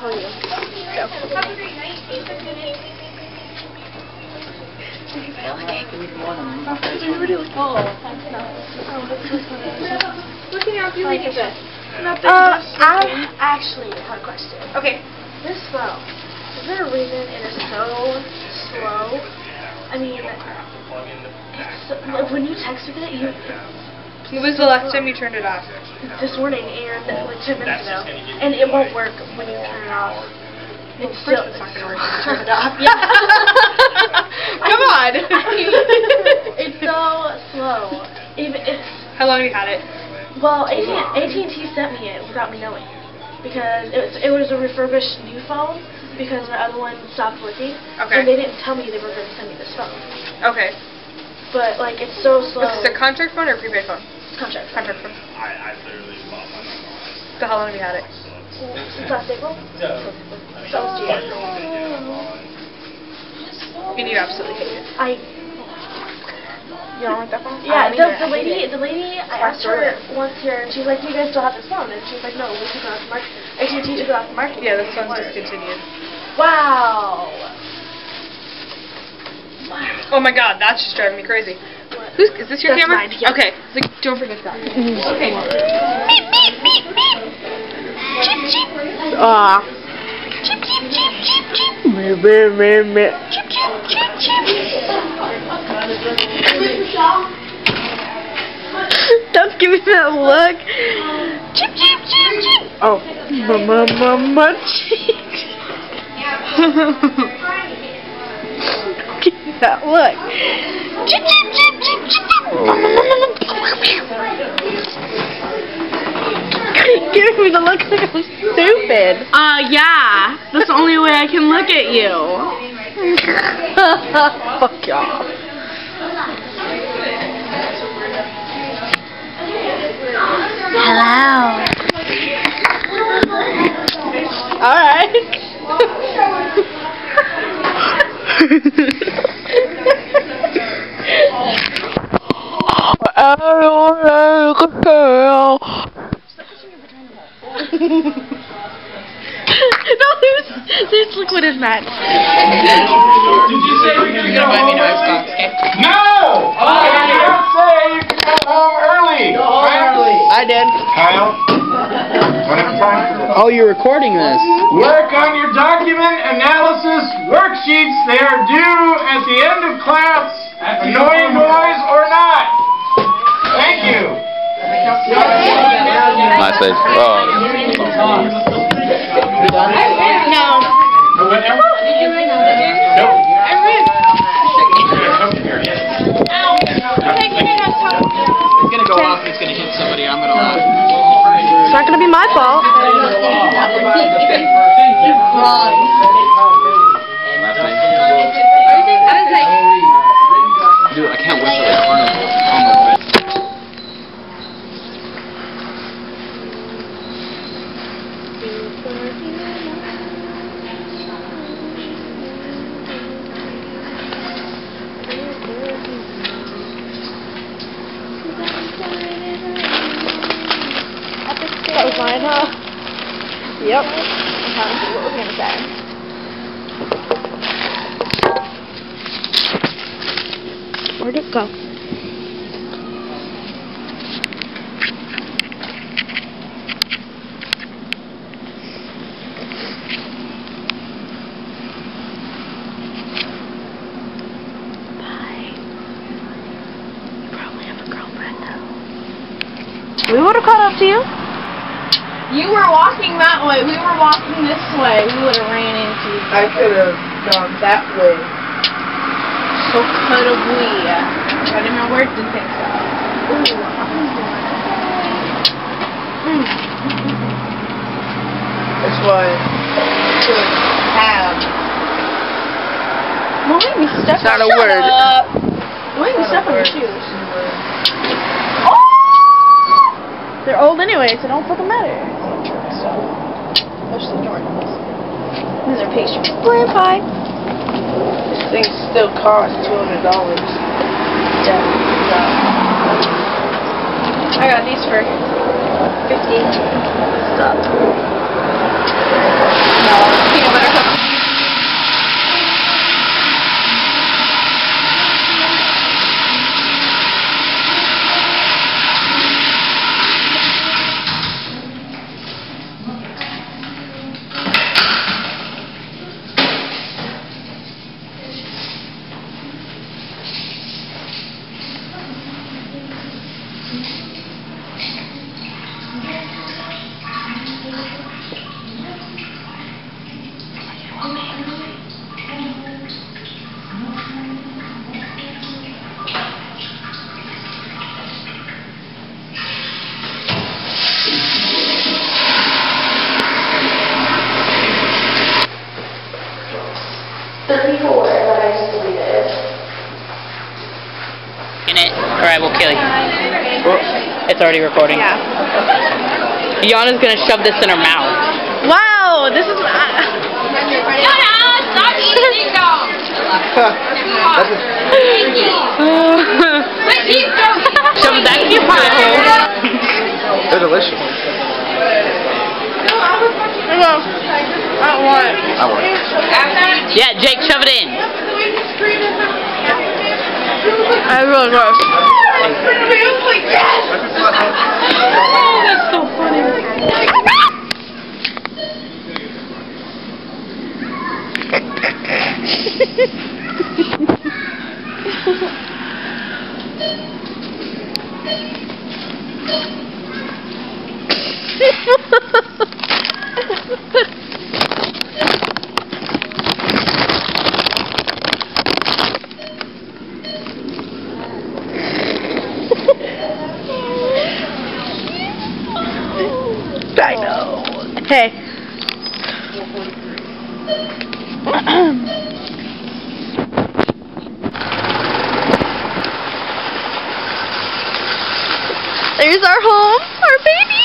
How are you? Go. Have a great night. Looking out, you like this. I actually have a question. Okay. This phone, is there a reason it is so slow? I mean, when you text with it, When was the last time you turned it off? This morning and like 10 minutes ago, and it won't work when you turn it off. It's still not gonna work. Turn it off. Yeah. Come on. It's so slow. How long have you had it? Well, AT&T sent me it without me knowing, because it was a refurbished new phone because my other one stopped working. Okay. And they didn't tell me they were going to send me this phone. Okay. But like it's so slow. Was this a contract phone or a prepaid phone? Contract. Contract phone. So how long have you had it? Since last April. So it's And you absolutely hate it. You don't like that phone? Yeah, the lady, I asked her once here, and she's like, do you guys still have this phone? And she's like, no, we took it off the market. AT&T took it off the market. Yeah, this one's discontinued. Wow. Oh my god, that's just driving me crazy. What? Is this your That's camera? mine, yeah. Okay, so don't forget that. Okay. Don't give me that look. Oh, give me that look. Give me the look like I'm stupid. Yeah. That's the only way I can look at you. Fuck y'all. Hello. Alright. No, there's liquid in that. Did you say you're gonna buy me nice box? No! I didn't say you could go home early. I did. Kyle, don't have time for this. Oh, you're recording this. Work on your document analysis worksheets. They are due at the end of class. Annoying noise or not. Thank you. Nice face. Oh. No. Whatever. Nope. It's gonna go off and it's gonna hit somebody. I'm gonna laugh. It's not gonna be my fault. Dude, I can't wait for the carnival. On the way. That was mine, huh? Yep. I'm trying to see what we're gonna say. Where'd it go? We would have caught up to you. You were walking that way. We were walking this way. We would have ran into you. I could have gone that way. So could have we. I didn't know where to think so. That's why I could have. Don't make me step It's not a Shut word. up. Don't make me step on your shoes. They're old anyway, so don't fucking matter. So, especially Jordans. These are pastry. Blam pie. This thing still costs $200. Yeah. I got these for $50. Stop. No, It's already recording. Yeah. Yana's gonna shove this in her mouth. Wow, this is. Stop eating ding dong! Shove that in your pie hole. They're delicious. I don't want it. I want it. Yeah, Jake, shove it in. I really gross. That's so funny. I know. Hey. There's our home, our baby.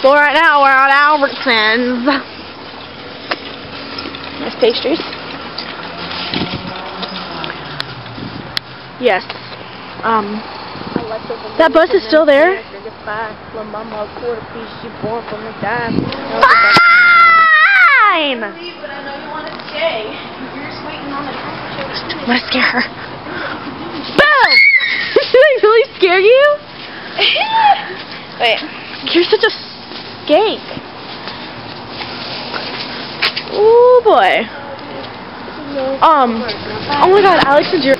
Well, right now we're at Albertsons. There's pastries. Yes. That bus is still there. Fine! But I know you want to stay. You're just waiting on the temperature. I'm gonna scare her. Boom! Did I really scare you? Wait. You're such a skank. Oh boy. Oh my god, Alex is your.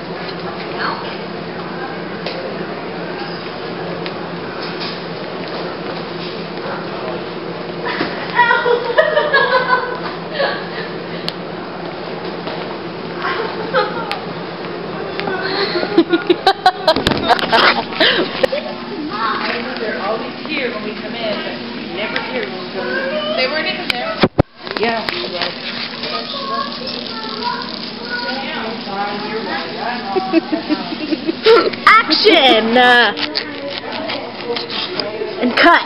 They're always here when we come in, but never here when we go in. They weren't even there. Yeah. Action! And cut.